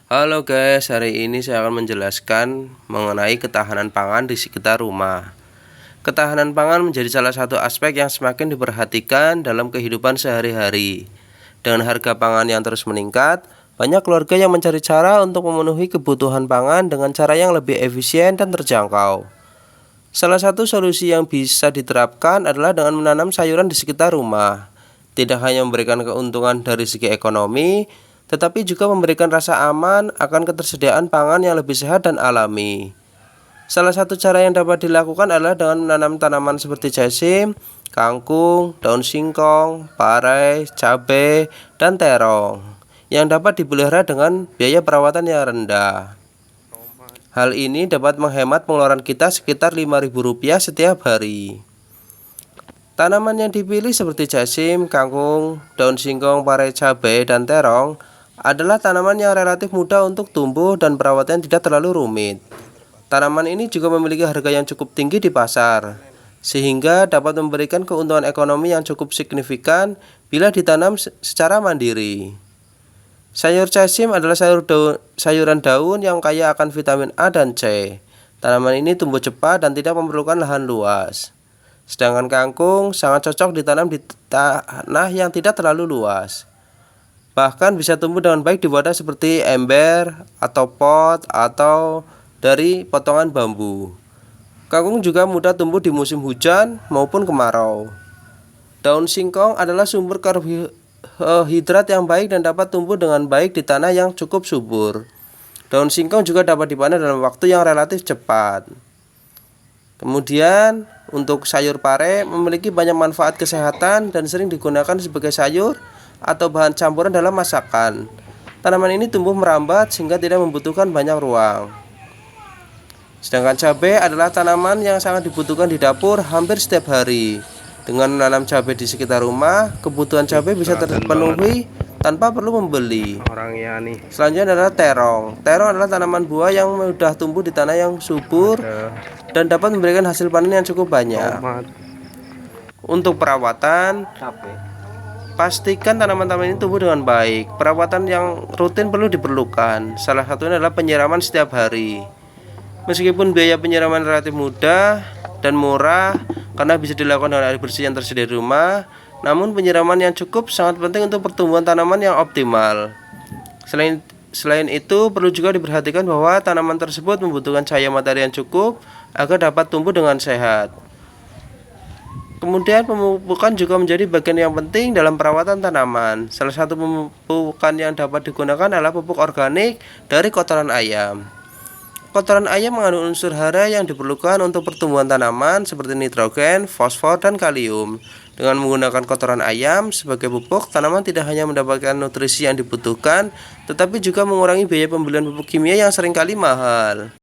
Halo guys, hari ini saya akan menjelaskan mengenai ketahanan pangan di sekitar rumah. Ketahanan pangan menjadi salah satu aspek yang semakin diperhatikan dalam kehidupan sehari-hari. Dengan harga pangan yang terus meningkat, banyak keluarga yang mencari cara untuk memenuhi kebutuhan pangan dengan cara yang lebih efisien dan terjangkau. Salah satu solusi yang bisa diterapkan adalah dengan menanam sayuran di sekitar rumah. Tidak hanya memberikan keuntungan dari segi ekonomi, tetapi juga memberikan rasa aman akan ketersediaan pangan yang lebih sehat dan alami. Salah satu cara yang dapat dilakukan adalah dengan menanam tanaman seperti jasim, kangkung, daun singkong, parai, cabai, dan terong yang dapat dipelihara dengan biaya perawatan yang rendah. Hal ini dapat menghemat pengeluaran kita sekitar Rp5.000 setiap hari. Tanaman yang dipilih seperti jasim, kangkung, daun singkong, parai, cabai, dan terong adalah tanaman yang relatif mudah untuk tumbuh dan perawatannya tidak terlalu rumit. Tanaman ini juga memiliki harga yang cukup tinggi di pasar, sehingga dapat memberikan keuntungan ekonomi yang cukup signifikan bila ditanam secara mandiri. Sayur jasim adalah sayuran daun yang kaya akan vitamin A dan C. Tanaman ini tumbuh cepat dan tidak memerlukan lahan luas. Sedangkan kangkung sangat cocok ditanam di tanah yang tidak terlalu luas. Bahkan bisa tumbuh dengan baik di wadah seperti ember atau pot atau dari potongan bambu. Kangkung juga mudah tumbuh di musim hujan maupun kemarau. Daun singkong adalah sumber karbohidrat yang baik dan dapat tumbuh dengan baik di tanah yang cukup subur. Daun singkong juga dapat dipanen dalam waktu yang relatif cepat. Kemudian untuk sayur pare memiliki banyak manfaat kesehatan dan sering digunakan sebagai sayur atau bahan campuran dalam masakan. Tanaman ini tumbuh merambat sehingga tidak membutuhkan banyak ruang. Sedangkan cabai adalah tanaman yang sangat dibutuhkan di dapur hampir setiap hari. Dengan menanam cabai di sekitar rumah, kebutuhan cabai bisa terpenuhi tanpa perlu membeli. Selanjutnya adalah terong. Terong adalah tanaman buah yang mudah tumbuh di tanah yang subur dan dapat memberikan hasil panen yang cukup banyak. Untuk perawatan, pastikan tanaman-tanaman ini tumbuh dengan baik. Perawatan yang rutin perlu diperlukan. Salah satunya adalah penyiraman setiap hari. Meskipun biaya penyiraman relatif mudah dan murah karena bisa dilakukan dengan air bersih yang tersedia di rumah, namun penyiraman yang cukup sangat penting untuk pertumbuhan tanaman yang optimal. Selain itu, perlu juga diperhatikan bahwa tanaman tersebut membutuhkan cahaya matahari yang cukup agar dapat tumbuh dengan sehat. Kemudian pemupukan juga menjadi bagian yang penting dalam perawatan tanaman. Salah satu pemupukan yang dapat digunakan adalah pupuk organik dari kotoran ayam. Kotoran ayam mengandung unsur hara yang diperlukan untuk pertumbuhan tanaman seperti nitrogen, fosfor, dan kalium. Dengan menggunakan kotoran ayam sebagai pupuk, tanaman tidak hanya mendapatkan nutrisi yang dibutuhkan, tetapi juga mengurangi biaya pembelian pupuk kimia yang seringkali mahal.